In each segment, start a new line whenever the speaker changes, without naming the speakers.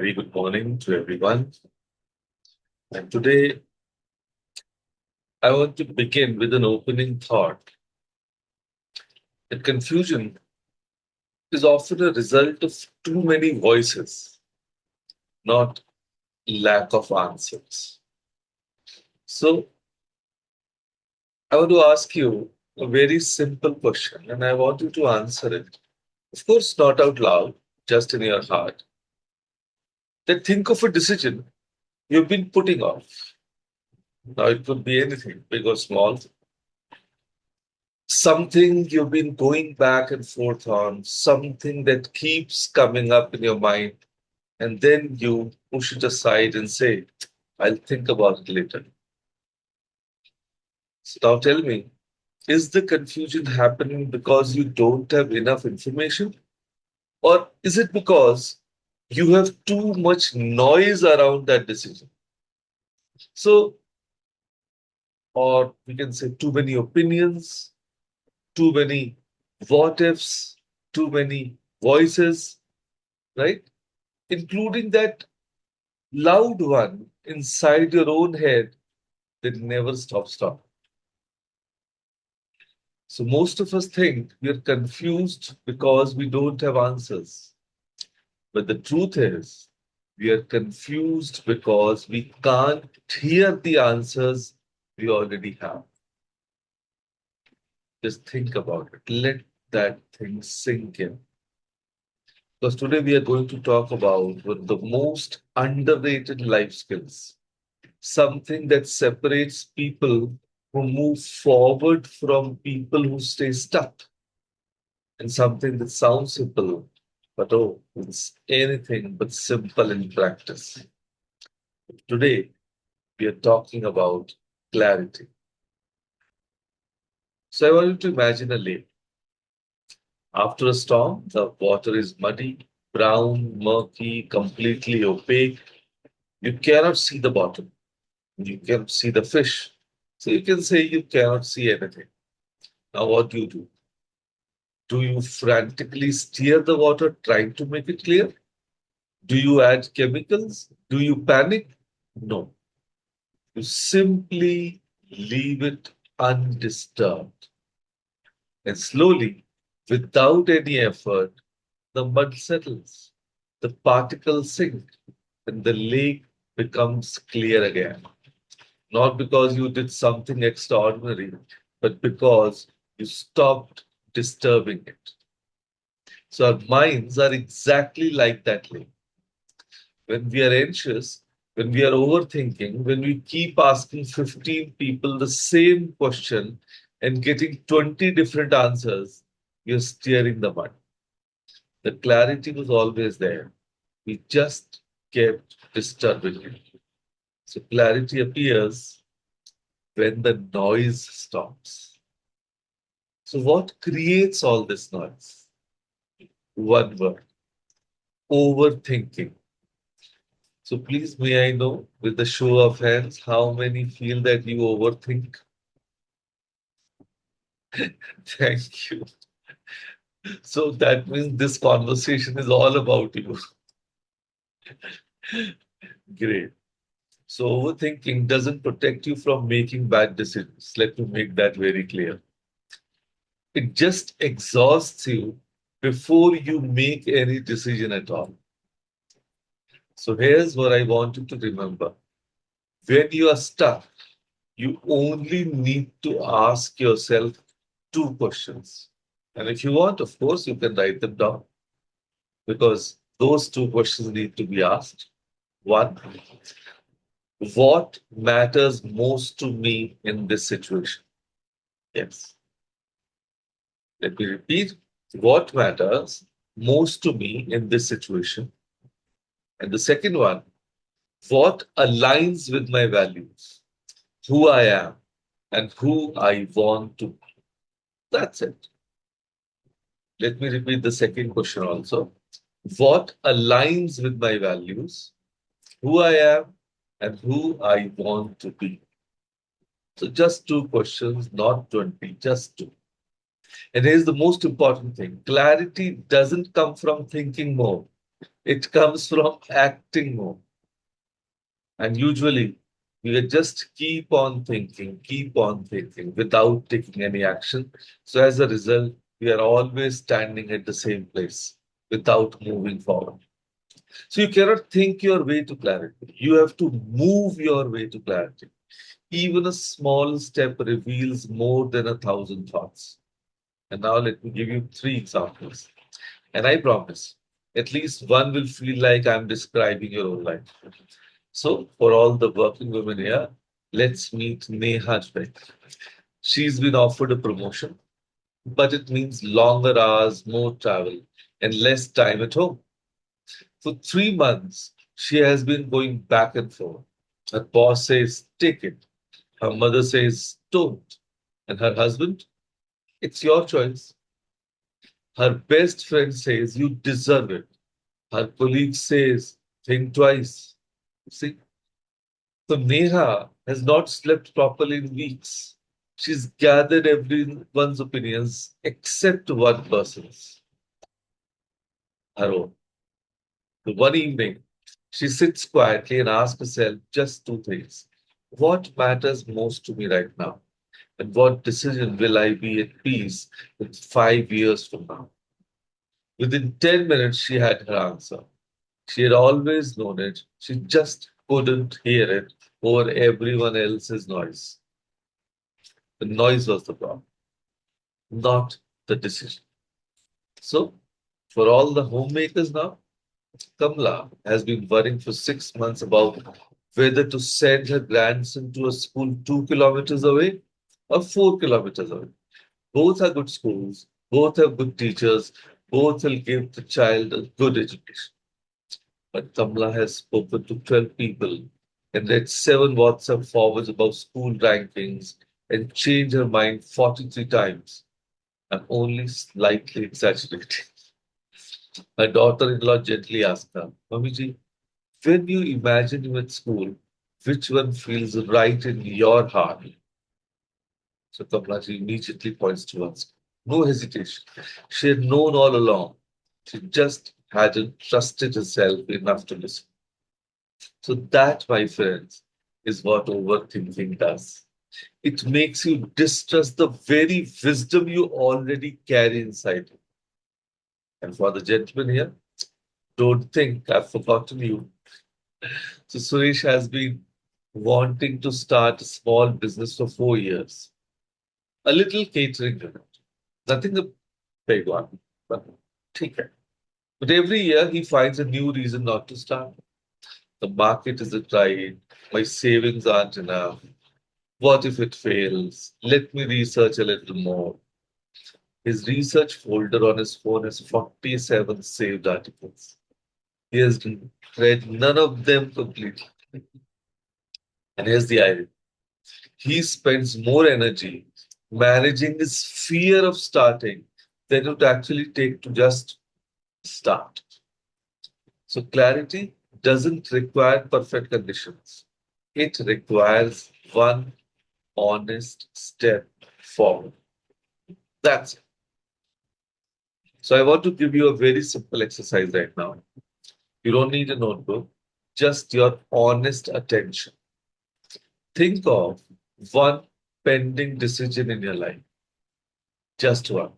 very good morning to everyone. And today I want to begin with an opening thought that confusion is often a result of too many voices, not lack of answers. So I want to ask you a very simple question and I want you to answer it. Of course, not out loud, just in your heart. Then think of a decision you've been putting off. Now, it could be anything, big or small, something you've been going back and forth on, something that keeps coming up in your mind, and then you push it aside and say, I'll think about it later. So now tell me, is the confusion happening because you don't have enough information? Or is it because you have too much noise around that decision? So, or we can say too many opinions, too many what ifs, too many voices, right? Including that loud one inside your own head that never stops talking. So most of us think we are confused because we don't have answers. But the truth is, we are confused because we can't hear the answers we already have. Just think about it. Let that thing sink in. Because today we are going to talk about one of the most underrated life skills, something that separates people who move forward from people who stay stuck, and something that sounds simple, but oh, it's anything but simple in practice. Today, we are talking about clarity. So I want you to imagine a lake. After a storm, the water is muddy, brown, murky, completely opaque. You cannot see the bottom. You can see the fish. So you can say you cannot see anything. Now, what do you do? Do you frantically steer the water trying to make it clear? Do you add chemicals? Do you panic? No. You simply leave it undisturbed. And slowly, without any effort, the mud settles, the particles sink, and the lake becomes clear again. Not because you did something extraordinary, but because you stopped disturbing it. So our minds are exactly like that lake. When we are anxious, when we are overthinking, when we keep asking 15 people the same question and getting 20 different answers, we are steering the mud. The clarity was always there. We just kept disturbing it. So clarity appears when the noise stops. So what creates all this noise? One word: overthinking. So please, may I know, with the show of hands, how many feel that you overthink? Thank you. So that means this conversation is all about you. Great. So overthinking doesn't protect you from making bad decisions. Let me make that very clear. It just exhausts you before you make any decision at all. So here's what I want you to remember. When you are stuck, you only need to ask yourself two questions. And if you want, of course, you can write them down because those two questions need to be asked. One, what matters most to me in this situation? Yes. Let me repeat. What matters most to me in this situation? And the second one, what aligns with my values, who I am, and who I want to be? That's it. Let me repeat the second question also. What aligns with my values, who I am, and who I want to be? So just two questions, not 20, just two. And here's the most important thing: clarity doesn't come from thinking more, It comes from acting more. And usually, we just keep on thinking without taking any action. So, as a result, we are always standing at the same place without moving forward. So, you cannot think your way to clarity. You have to move your way to clarity. Even a small step reveals more than a thousand thoughts. And now, let me give you three examples. And I promise, at least one will feel like I'm describing your own life. So, for all the working women here, let's meet Neha today. She's been offered a promotion, but it means longer hours, more travel, and less time at home. For 3 months, she has been going back and forth. Her boss says, take it. Her mother says, don't. And her husband, it's your choice. Her best friend says, you deserve it. Her colleague says, think twice. See, so Neha has not slept properly in weeks. She's gathered everyone's opinions except one person's, her own. So one evening, she sits quietly and asks herself just two things. What matters most to me right now? And what decision will I be at peace with 5 years from now? Within 10 minutes, she had her answer. She had always known it. She just couldn't hear it over everyone else's noise. The noise was the problem, not the decision. So, for all the homemakers now, Kamla has been worrying for 6 months about whether to send her grandson to a school 2 kilometers away or 4 kilometers away. Both are good schools, both have good teachers, both will give the child a good education. But Kamla has spoken to 12 people and read 7 WhatsApp forwards about school rankings and changed her mind 43 times. I'm only slightly exaggerating. My daughter-in-law gently asked her, Mamiji, when you imagine him at school, which one feels right in your heart? So Kamlaji immediately points towards. No hesitation. She had known all along. She just hadn't trusted herself enough to listen. So that, my friends, is what overthinking does. It makes you distrust the very wisdom you already carry inside you. And for the gentleman here, don't think I've forgotten you. So Suresh has been wanting to start a small business for 4 years. A little catering unit. Nothing a big one, but take it. But every year he finds a new reason not to start. The market isn't right. My savings aren't enough. What if it fails? Let me research a little more. His research folder on his phone has 47 saved articles. He has read none of them completely. And here's the idea. He spends more energy managing his fear of starting than it would actually take to just start. So, clarity doesn't require perfect conditions, it requires one honest step forward. That's it. So, I want to give you a very simple exercise right now. You don't need a notebook, just your honest attention. Think of one pending decision in your life, just one.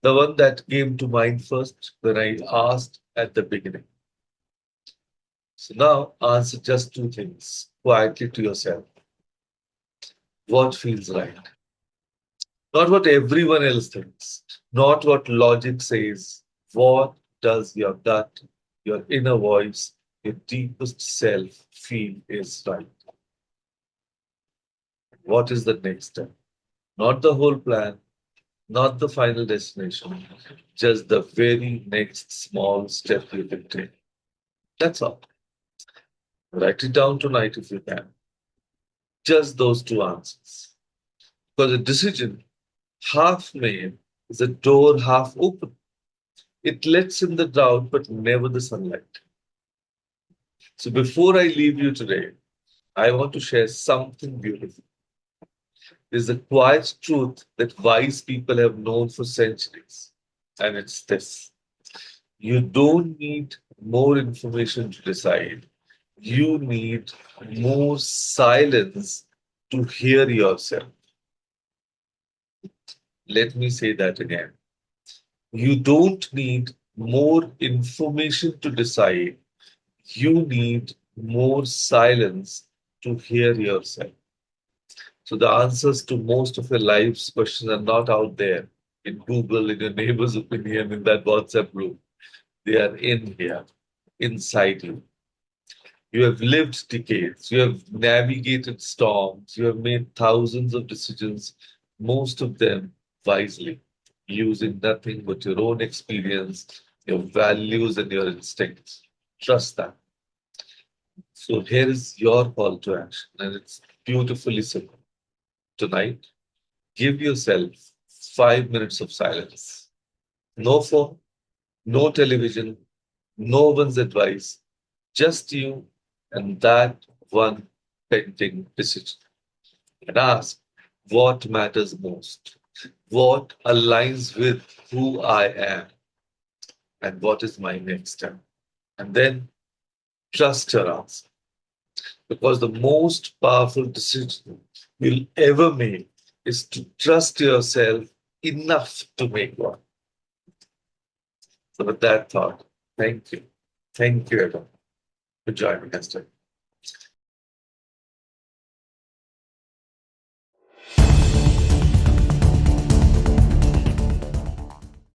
The one that came to mind first when I asked at the beginning. So now answer just two things quietly to yourself. What feels right? Not what everyone else thinks, not what logic says. What does your gut, your inner voice, your deepest self feel is right? What is the next step? Not the whole plan, not the final destination, just the very next small step you can take. That's all. Write it down tonight if you can. Just those two answers. Because a decision half made is a door half open. It lets in the drought, but never the sunlight. So before I leave you today, I want to share something beautiful. There's a quiet truth that wise people have known for centuries. And it's this. You don't need more information to decide. You need more silence to hear yourself. Let me say that again. You don't need more information to decide. You need more silence to hear yourself. So the answers to most of your life's questions are not out there in Google, in your neighbor's opinion, in that WhatsApp group. They are in here, inside you. You have lived decades, you have navigated storms, you have made thousands of decisions, most of them wisely, using nothing but your own experience, your values, and your instincts. Trust that. So here is your call to action, and it's beautifully simple. Tonight, give yourself 5 minutes of silence. No phone, no television, no one's advice, just you and that one pending decision. And ask what matters most, what aligns with who I am, and what is my next step. And then trust your answer. Because the most powerful decision you'll ever make is to trust yourself enough to make one. So, with that thought, thank you. Thank you, everyone, for joining us today.